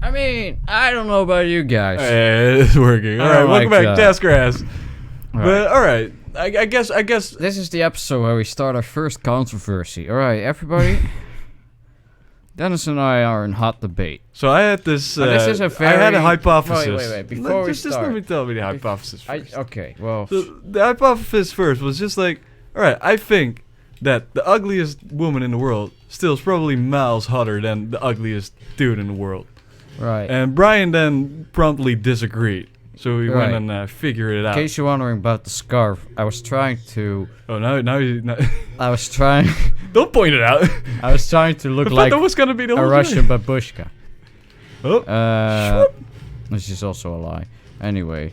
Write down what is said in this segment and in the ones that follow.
I mean, I don't know about you guys. It's working. All right, welcome back, Jazzgrass. But all right, I guess this is the episode where we start our first controversy. All right, everybody. Dennis and I are in hot debate. So I had this. This is a very. I had a hypothesis. Wait. Before we just start, let me tell me the hypothesis first. Okay, well. So the hypothesis first was just like, all right, I think that the ugliest woman in the world still is probably miles hotter than the ugliest dude in the world. Right. And Brian then promptly disagreed. So we went and figured it out. In case you're wondering about the scarf, I was trying to... Oh, now you... I was trying... Don't point it out. I was trying to look like that was gonna be the a Russian babushka. Oh. Which is also a lie. Anyway.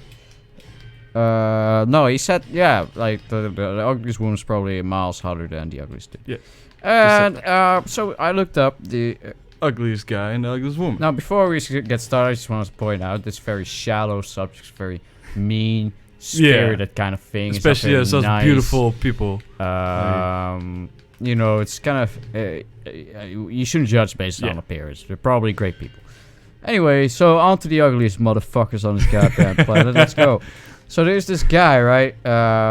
No, he said, yeah, like the ugliest woman's probably miles hotter than the ugliest dude. Yeah. And so I looked up the... ugliest guy and the ugliest woman. Now, before we get started, I just want to point out this very shallow subject, very mean, spirited kind of thing. Especially as such beautiful people. You know, it's kind of... you shouldn't judge based on appearance. They're probably great people. Anyway, so on to the ugliest motherfuckers on this goddamn planet. Let's go. So there's this guy, right,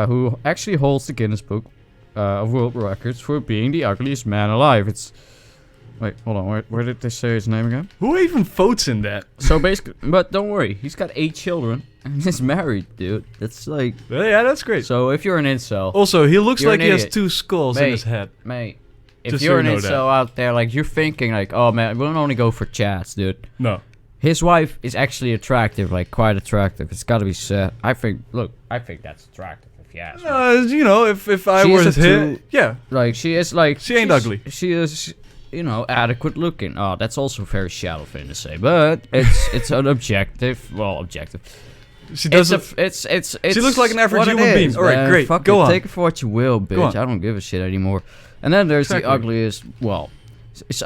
who actually holds the Guinness Book of World Records for being the ugliest man alive. It's... Wait, hold on. Where did they say his name again? Who even votes in that? So basically, but don't worry, he's got 8 children and he's married, dude. That's like... Yeah, that's great. So if you're an incel... Also, he looks like he has idiot. 2 skulls in his head. Mate, if Just you're so an you know incel out there, like, you're thinking like, oh man, we don't only go for chats, dude. No. His wife is actually attractive, like, quite attractive. It's gotta be said. I think that's attractive. If you ask me. You know, if I were him... Yeah. Like, she is like... She ain't ugly. She is... You know, adequate looking. Oh, that's also a very shallow thing to say, but it's an objective. Well, objective. She does. It's she looks like an average human being. All right, great. Fuck Go on. Take it for what you will, bitch. I don't give a shit anymore. And then there's the ugliest. Well,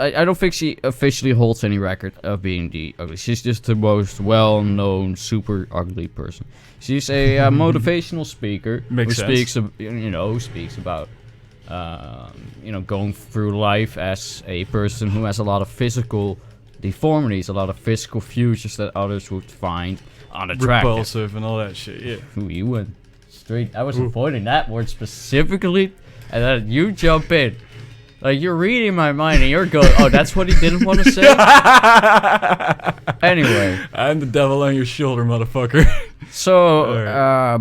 I don't think she officially holds any record of being the ugliest. She's just the most well-known, super ugly person. She's a motivational speaker who speaks about. You know, going through life as a person who has a lot of physical deformities, a lot of physical features that others would find unattractive. Repulsive and all that shit, yeah. Ooh, you went straight. I was avoiding that word specifically, and then you jump in. Like, you're reading my mind and you're going, oh, that's what he didn't want to say? Anyway. I'm the devil on your shoulder, motherfucker. So,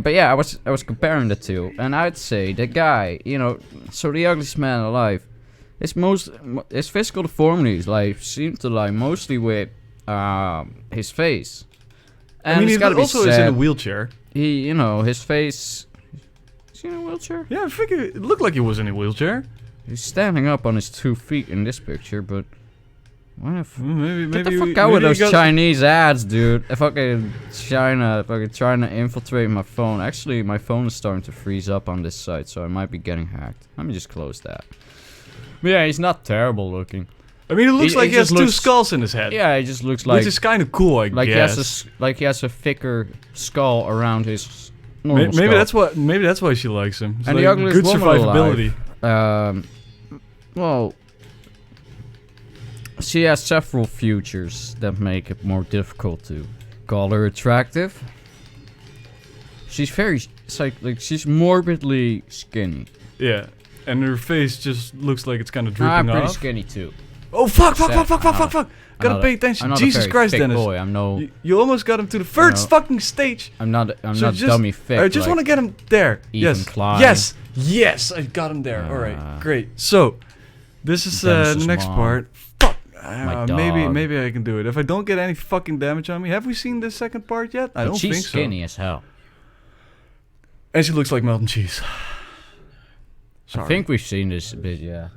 but yeah, I was comparing the two, and I'd say the guy, you know, so the ugliest man alive, his physical deformities, like, seem to lie mostly with his face. And I mean, he also is in a wheelchair. He, you know, his face... Is he in a wheelchair? Yeah, I think it looked like he was in a wheelchair. He's standing up on his 2 feet in this picture, but... What if... Maybe Get the fuck out with those Chinese ads, dude. Fucking China, fucking trying to infiltrate my phone. Actually, my phone is starting to freeze up on this site, so I might be getting hacked. Let me just close that. But yeah, he's not terrible looking. I mean, it looks like he has 2 skulls in his head. Yeah, he just looks like... Which is kind of cool, I guess. He has a thicker skull around his normal skull. Maybe that's why she likes him. It's and like the ugliest good woman survivability. Alive, well... She has several features that make it more difficult to call her attractive. She's very... It's like she's morbidly skinny. Yeah. And her face just looks like it's kind of drooping off. I'm pretty skinny too. Oh, fuck. Gotta pay attention. Jesus Christ, Dennis. Boy. I'm no... You almost got him to the first fucking stage. I'm not dummy thick. I just want to get him there. Yes. Klein. Yes, I got him there. Alright, great. So, this is the next part. Fuck. Maybe I can do it. If I don't get any fucking damage on me. Have we seen this second part yet? I don't think so. She's skinny as hell. And she looks like melted cheese. Sorry. I think we've seen this a bit, yeah.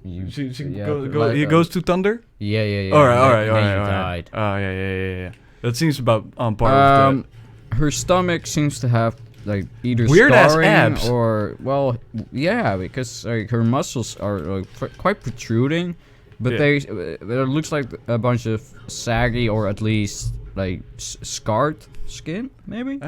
He goes to thunder? Yeah. Alright. Oh, yeah. That seems about on par with that. Her stomach seems to have, like, either weird scarring ass abs. or, well, yeah, because like, her muscles are like, quite protruding, but it looks like a bunch of saggy or at least, like, scarred skin, maybe?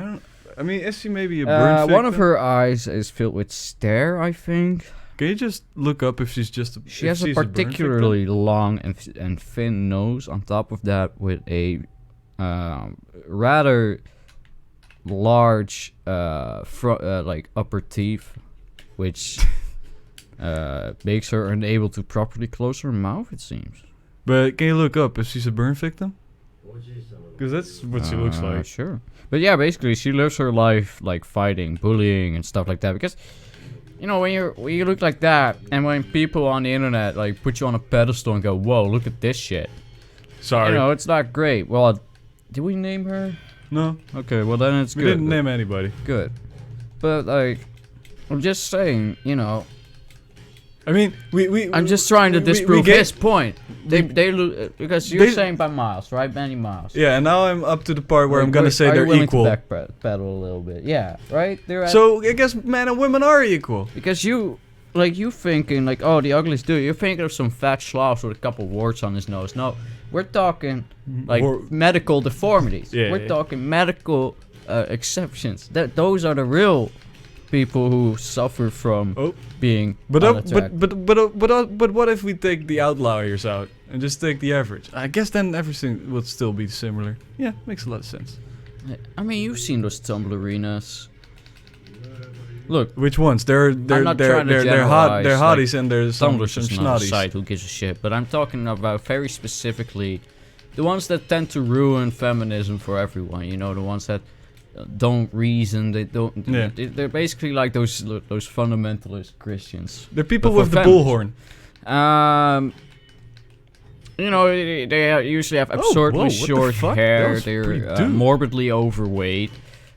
I mean, is she maybe a burn victim? One of her eyes is filled with stare, I think. Can you just look up if she's just? She has a particularly long and thin nose. On top of that, with a rather large like upper teeth, which makes her unable to properly close her mouth. It seems. But can you look up if she's a burn victim? Because that's what she looks like. Sure. But yeah, basically, she lives her life like fighting, bullying, and stuff like that. Because, you know, when you look like that, and when people on the internet like put you on a pedestal and go, "Whoa, look at this shit." Sorry. You know, it's not great. Well, did we name her? No. Okay, well then it's good. We didn't name anybody. Good. But like, I'm just saying, you know. I mean, I'm just trying to disprove his point. They because you're saying by miles, right? Many miles. Yeah, and now I'm up to the part where I'm gonna say they're equal. To backpedal a little bit. Yeah, right. So I guess men and women are equal. Because you thinking like, oh, the ugliest dude. You're thinking of some fat slob with a couple warts on his nose. No, we're talking like medical deformities. Yeah, we're talking medical exceptions. Those are the real people who suffer from being but what if we take the outliers out and just take the average? I guess then everything would still be similar. Yeah, makes a lot of sense. I mean, you've seen those Tumblerinas. Look, which ones? They're hotties and there's some snotties. Site, who gives a shit? But I'm talking about very specifically the ones that tend to ruin feminism for everyone. You know, the ones that don't reason. They don't. Yeah. They're basically like those fundamentalist Christians. They're people with the bullhorn. You know, they usually have absurdly short hair. They're morbidly overweight.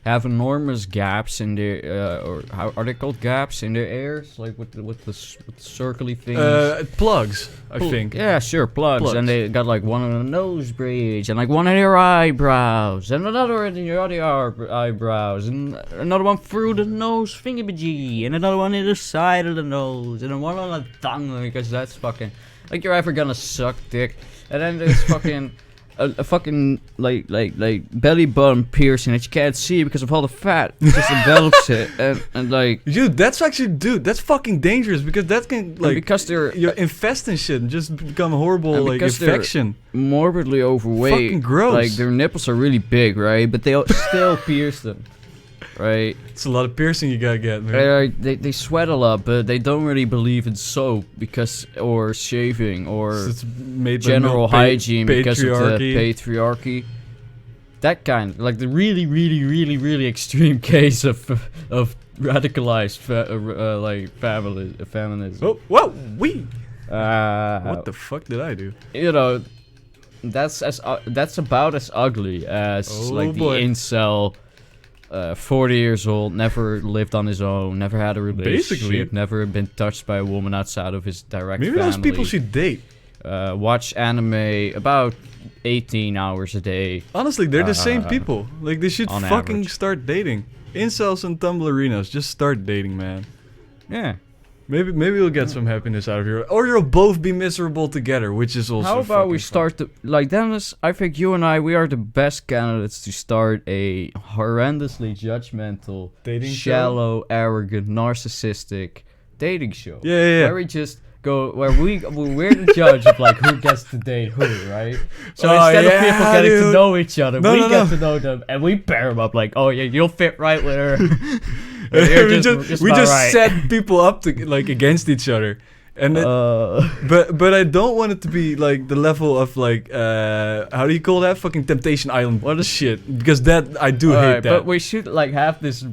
Have enormous gaps in their or how are they called, gaps in their ears, like with the circly things. Plugs, I think. Yeah, sure, plugs. And they got like one on the nose bridge, and like one in their eyebrows, and another in your other eyebrows, and another one through the nose thingamajiggy, and another one in the side of the nose, and then one on the tongue, because that's fucking like you're ever gonna suck dick. And then there's fucking a fucking like belly button piercing that you can't see because of all the fat. It just envelops it, and like, dude, that's fucking dangerous, because that can like, because you're infesting shit and just become a horrible like infection. Morbidly overweight. Fucking gross. Like their nipples are really big, right? But they still pierce them. Right, it's a lot of piercing you gotta get, man. They sweat a lot, but they don't really believe in soap or shaving or general hygiene because of the patriarchy. That kind, like the really extreme case of radicalized feminism. Oh, whoa, what the fuck did I do? You know, that's about as ugly as the incel. 40 years old, never lived on his own, never had a relationship, never been touched by a woman outside of his direct family. Maybe those people should date. Watch anime about 18 hours a day. Honestly, they're the same people. Like, they should fucking start dating. Incels and Tumblerinas, just start dating, man. Yeah. Maybe we'll get some happiness out of here, or you'll both be miserable together, which is also. How about we start like Dennis? I think you and we are the best candidates to start a horrendously judgmental, dating shallow, arrogant, narcissistic dating show. Yeah. Where we just go, we're the judge of like who gets to date who, right? So instead of people getting to know each other, we get to know them, and we pair them up. Like, oh yeah, you'll fit right with her. we just set people up to like against each other, and but I don't want it to be like the level of like how do you call that, fucking Temptation Island? What a shit, because that I do hate that. But we should like have this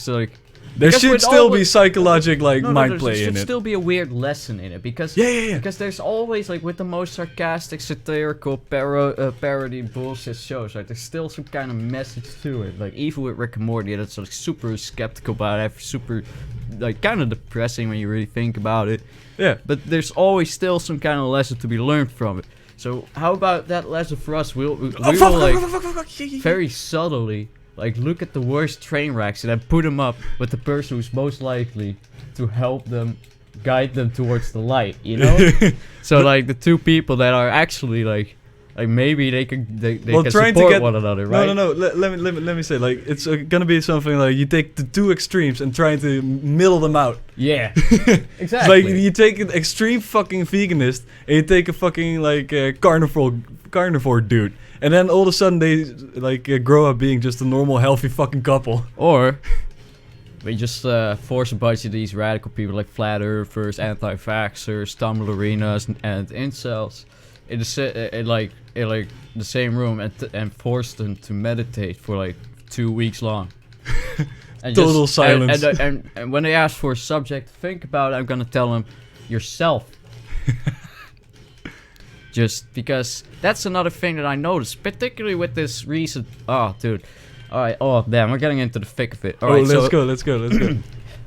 like. There should still be psychologic mind play in it. There should still be a weird lesson in it, because because there's always like with the most sarcastic, satirical, parody bullshit shows, like there's still some kind of message to it. Like even with Rick and Morty, that's like super skeptical about it, super like kind of depressing when you really think about it. Yeah. But there's always still some kind of lesson to be learned from it. So how about that lesson for us? We will very subtly. Like, look at the worst train wrecks and then put them up with the person who's most likely to help them, guide them towards the light, you know? So, like, the two people that are actually, like, Like maybe they can Well, can trying to support get- one another, right? No. Let me say, like, it's gonna be something like you take the two extremes and trying to middle them out. Yeah, It's exactly. like you take an extreme fucking veganist and you take a fucking like carnivore dude, and then all of a sudden they like grow up being just a normal healthy fucking couple. Or we just force a bunch of these radical people like flat earthers, anti-vaxxers, Tumblerinas, and incels in the same room and force them to meditate for like 2 weeks long. And Total silence. And when they ask for a subject to think about, I'm gonna tell them yourself. Just because that's another thing that I noticed, particularly with this recent. Oh, dude. All right. Oh, damn. We're getting into the thick of it. All right, Let's go.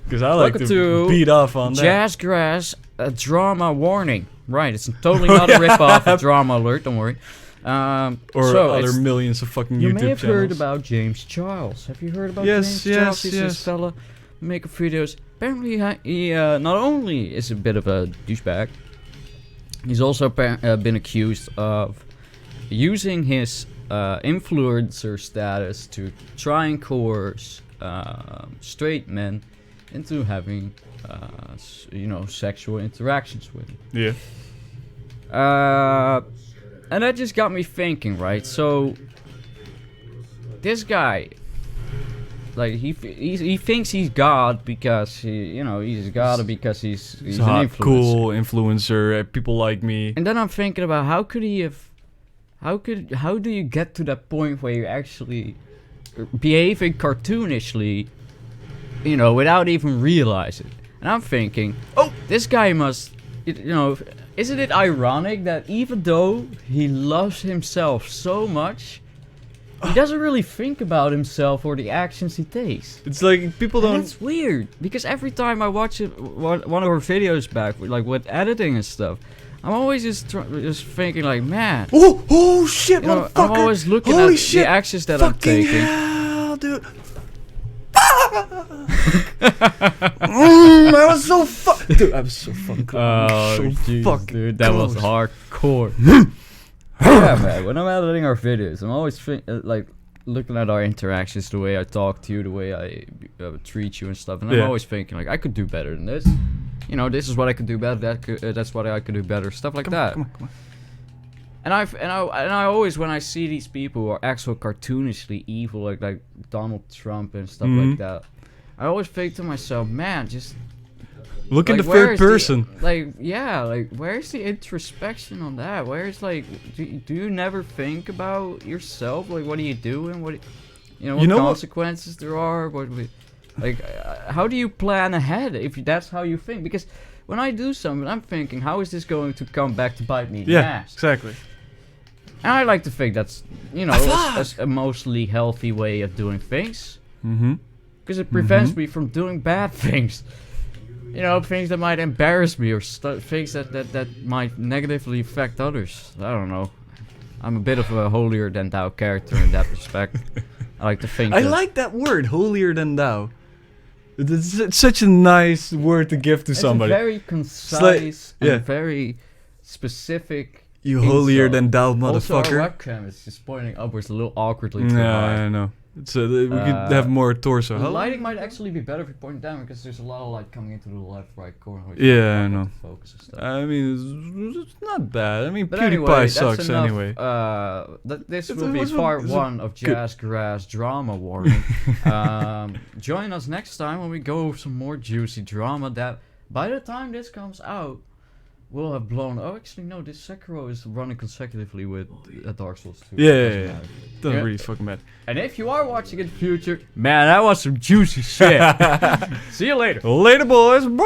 Because I like to beat off on that. Jazzgrass, a drama warning. Right. It's totally not a rip-off of Drama Alert. Don't worry. Or other millions of fucking you YouTube channels. may have heard about James Charles. Have you heard about James Charles? He's this fella making videos. Apparently, he not only is a bit of a douchebag, he's also been accused of using his influencer status to try and coerce straight men into having, sexual interactions with him. Yeah. And that just got me thinking, right? So, this guy, like, he thinks he's God because he's God because he's an influencer. Cool influencer, people like me. And then I'm thinking about how do you get to that point where you're actually behaving cartoonishly, without even realizing? And I'm thinking, this guy must, isn't it ironic that even though he loves himself so much, he doesn't really think about himself or the actions he takes? It's like people don't. That's weird, because every time I watch one of her videos back, with editing and stuff, I'm always just thinking like, man. Oh shit, motherfucker! I'm always looking at the actions that I'm taking. Hell, dude. I was so dude, I was so fucking close. Oh, jeez, dude, that was hardcore. Yeah, man. When I'm editing our videos, I'm always looking at our interactions, the way I talk to you, the way I treat you and stuff, and I'm always thinking like, I could do better than this. This is what I could do better. That's what I could do better. Stuff like that. Come on. And I always, when I see these people who are actual cartoonishly evil, like Donald Trump and stuff like that, I always think to myself, man, just look in the third person. Where's the introspection on that? Where's do you never think about yourself? Like, what are you doing? What consequences there are? How do you plan ahead if that's how you think? Because when I do something, I'm thinking, how is this going to come back to bite me in the ass? Exactly. And I like to think that's, a mostly healthy way of doing things. Because it prevents me from doing bad things. Things that might embarrass me or things that might negatively affect others. I don't know. I'm a bit of a holier than thou character in that respect. I like to think. I like that word, holier than thou. It's such a nice word to give to somebody. It's very concise and very specific. You holier than thou, motherfucker. Also, our webcam is just pointing upwards a little awkwardly too high. I know. We could have more torso. The lighting might actually be better if you point it down, because there's a lot of light coming into the left-right corner. Yeah, I know. Focus and stuff. I mean, it's not bad. I mean, But PewDiePie sucks anyway. This will be part 1 of Jazzgrass Drama Warning. Join us next time when we go over some more juicy drama that, by the time this comes out, will have blown. Oh, actually, no. This Sekiro is running consecutively with Dark Souls 2. Yeah. Doesn't really fucking matter. And if you are watching in the future, man, that was some juicy shit. See you later. Later, boys. Bye.